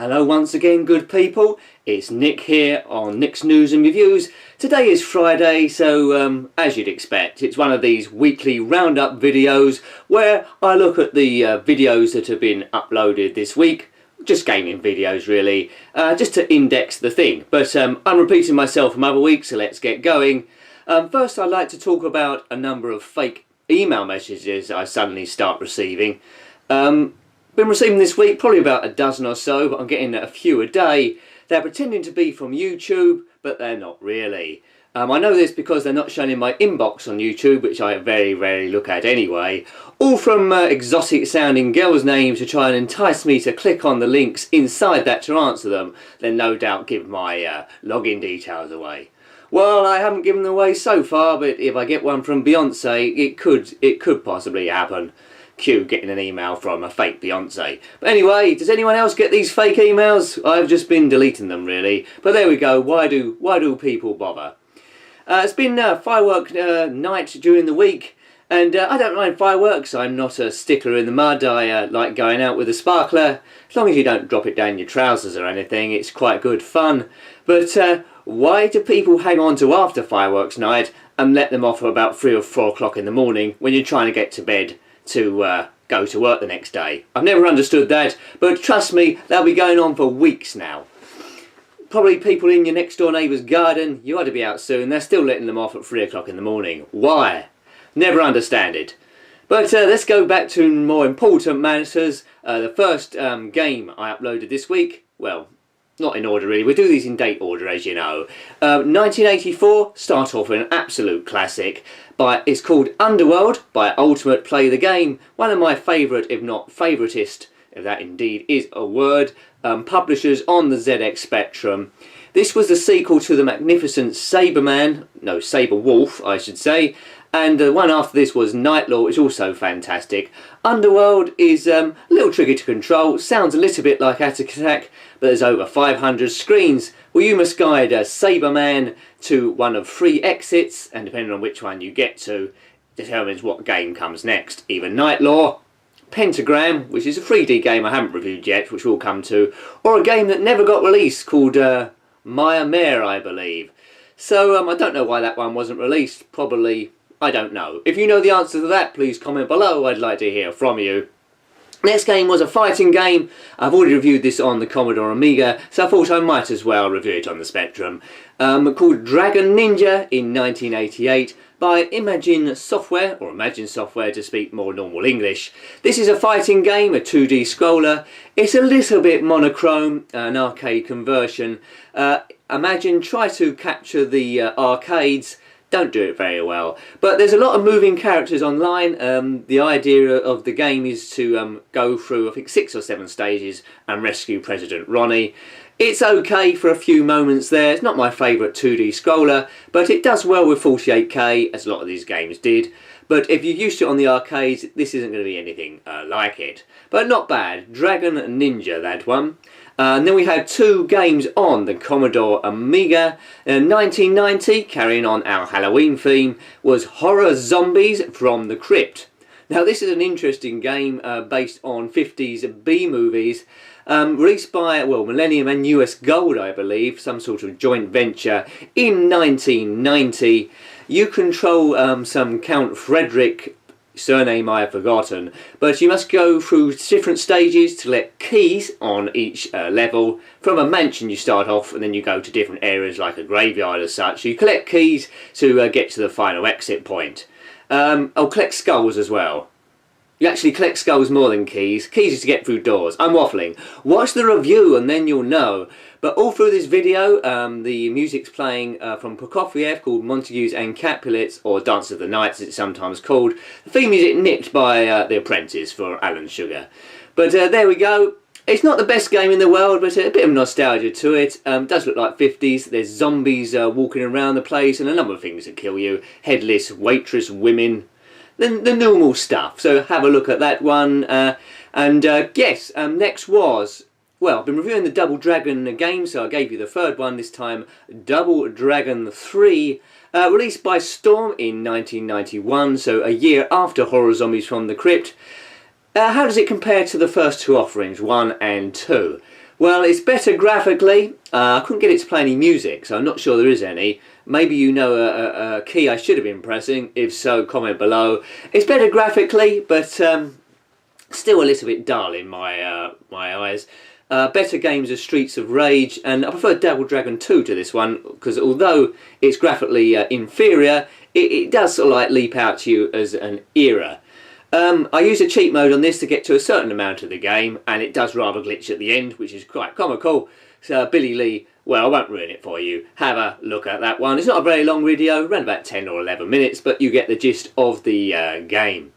Hello once again, good people. It's Nick here on Nick's News and Reviews. Today is Friday, so as you'd expect, it's one of these weekly roundup videos where I look at the videos that have been uploaded this week. Just gaming videos really, just to index the thing. But I'm repeating myself from other weeks, so let's get going. First I'd like to talk about a number of fake email messages I suddenly start receiving. Been receiving this week probably about a dozen or so, but I'm getting a few a day. They're pretending to be from YouTube, but they're not really. I know this because they're not shown in my inbox on YouTube, which I very rarely look at anyway. All from exotic sounding girls' names to try and entice me to click on the links inside that to answer them, then no doubt give my login details away. Well, I haven't given them away so far, but if I get one from Beyonce, it could possibly happen. Cue getting an email from a fake Beyonce. But anyway, does anyone else get these fake emails? I've just been deleting them really. But there we go. Why do people bother? It's been firework night during the week, and I don't mind fireworks. I'm not a stickler in the mud. I like going out with a sparkler. As long as you don't drop it down your trousers or anything, it's quite good fun. But why do people hang on to after fireworks night and let them off at about 3 or 4 o'clock in the morning when you're trying to get to bed to go to work the next day? I've never understood that, but trust me, they'll be going on for weeks now. Probably people in your next door neighbour's garden, you ought to be out soon, they're still letting them off at 3 o'clock in the morning. Why? Never understand it. But let's go back to more important matters. The first game I uploaded this week, well, not in order really, we do these in date order as you know. 1984, start off with an absolute classic. It's called Underworld by Ultimate Play the Game. One of my favourite, if not favouriteest, if that indeed is a word, publishers on the ZX Spectrum. This was the sequel to the magnificent Saber Wolf I should say. And the one after this was Nightlaw, which is also fantastic. Underworld is a little tricky to control, sounds a little bit like Attic Attack, but there's over 500 screens where you must guide a Saberman to one of 3 exits, and depending on which one you get to, determines what game comes next. Either Nightlaw, Pentagram, which is a 3D game I haven't reviewed yet, which we'll come to, or a game that never got released called Maya Mare, I believe. So I don't know why that one wasn't released, probably, I don't know. If you know the answer to that, please comment below, I'd like to hear from you. Next game was a fighting game. I've already reviewed this on the Commodore Amiga, so I thought I might as well review it on the Spectrum. Called Dragon Ninja in 1988 by Imagine Software, or Imagine Software to speak more normal English. This is a fighting game, a 2D scroller. It's a little bit monochrome, an arcade conversion. Imagine try to capture the arcades. Don't do it very well, but there's a lot of moving characters online. The idea of the game is to go through I think 6 or 7 stages and rescue President Ronnie. It's okay for a few moments there. It's not my favourite 2D scroller, but it does well with 48K, as a lot of these games did. But if you're used to it on the arcades, this isn't going to be anything like it. But not bad. Dragon Ninja, that one. And then we had 2 games on the Commodore Amiga. In 1990, carrying on our Halloween theme, was Horror Zombies from the Crypt. Now this is an interesting game based on 50s B-movies. Released by, well, Millennium and US Gold, I believe, some sort of joint venture in 1990. You control some Count Frederick, surname I have forgotten, but you must go through different stages to collect keys on each level. From a mansion you start off and then you go to different areas like a graveyard or such. You collect keys to get to the final exit point. Collect skulls as well. You actually collect skulls more than keys. Keys is to get through doors. I'm waffling. Watch the review and then you'll know. But all through this video, the music's playing from Prokofiev called Montagues and Capulets, or Dance of the Nights as it's sometimes called. The theme music nicked by The Apprentice for Alan Sugar. But there we go. It's not the best game in the world, but a bit of nostalgia to it. Does look like 50s. There's zombies walking around the place and a number of things that kill you. Headless waitress women. The normal stuff. So have a look at that one. Yes, next was, well, I've been reviewing the Double Dragon game, so I gave you the 3rd one this time, Double Dragon 3, released by Storm in 1991, so a year after Horror Zombies from the Crypt. How does it compare to the first 2 offerings, 1 and 2? Well, it's better graphically. I couldn't get it to play any music, so I'm not sure there is any. Maybe you know a key I should have been pressing. If so, comment below. It's better graphically, but still a little bit dull in my eyes. Better games are Streets of Rage, and I prefer Double Dragon 2 to this one, because although it's graphically inferior, it does sort of like leap out to you as an era. I use a cheat mode on this to get to a certain amount of the game, and it does rather glitch at the end, which is quite comical. So Billy Lee, well, I won't ruin it for you. Have a look at that one. It's not a very long video, around about 10 or 11 minutes, but you get the gist of the game.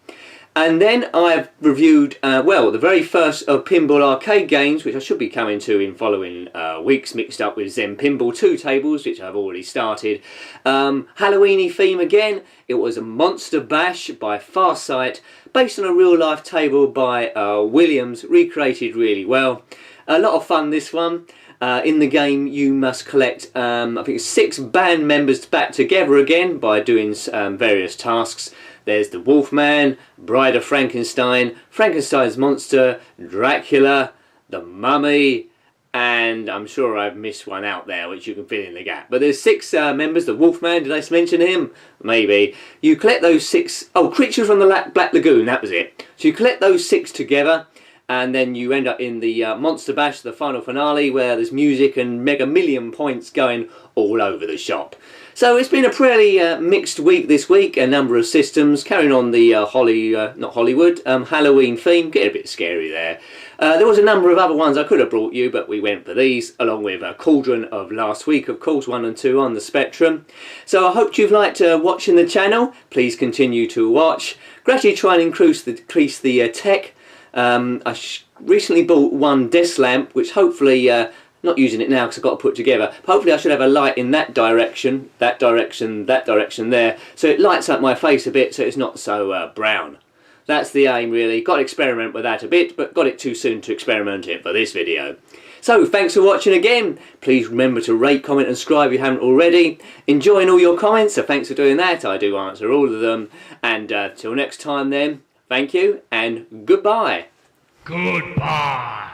And then I've reviewed, well, the very first of Pinball arcade games, which I should be coming to in following weeks, mixed up with Zen Pinball 2 tables, which I've already started. Halloweeny theme again. It was a Monster Bash by Farsight, based on a real-life table by Williams, recreated really well. A lot of fun, this one. In the game you must collect, I think it's 6 band members back together again by doing various tasks. There's the Wolfman, Bride of Frankenstein, Frankenstein's monster, Dracula, the Mummy, and I'm sure I've missed one out there which you can fill in the gap. But there's 6 members. The Wolfman, did I mention him? Maybe. You collect those 6, oh, Creatures from the Black Lagoon, that was it. So you collect those 6 together, and then you end up in the Monster Bash, the final finale, where there's music and Mega Million points going all over the shop. So it's been a pretty mixed week this week, a number of systems, carrying on the Halloween theme, getting a bit scary there. There was a number of other ones I could have brought you, but we went for these, along with Cauldron of last week, of course, 1 and 2 on the Spectrum. So I hope you've liked watching the channel. Please continue to watch. Gradually try and increase the tech. I recently bought one desk lamp, which hopefully, not using it now because I've got to put it together, but hopefully I should have a light in that direction, that direction there, so it lights up my face a bit so it's not so brown. That's the aim really. Got to experiment with that a bit, but got it too soon to experiment it for this video. So thanks for watching again. Please remember to rate, comment and subscribe if you haven't already. Enjoying all your comments, so thanks for doing that. I do answer all of them. And till next time then, thank you and goodbye. Goodbye.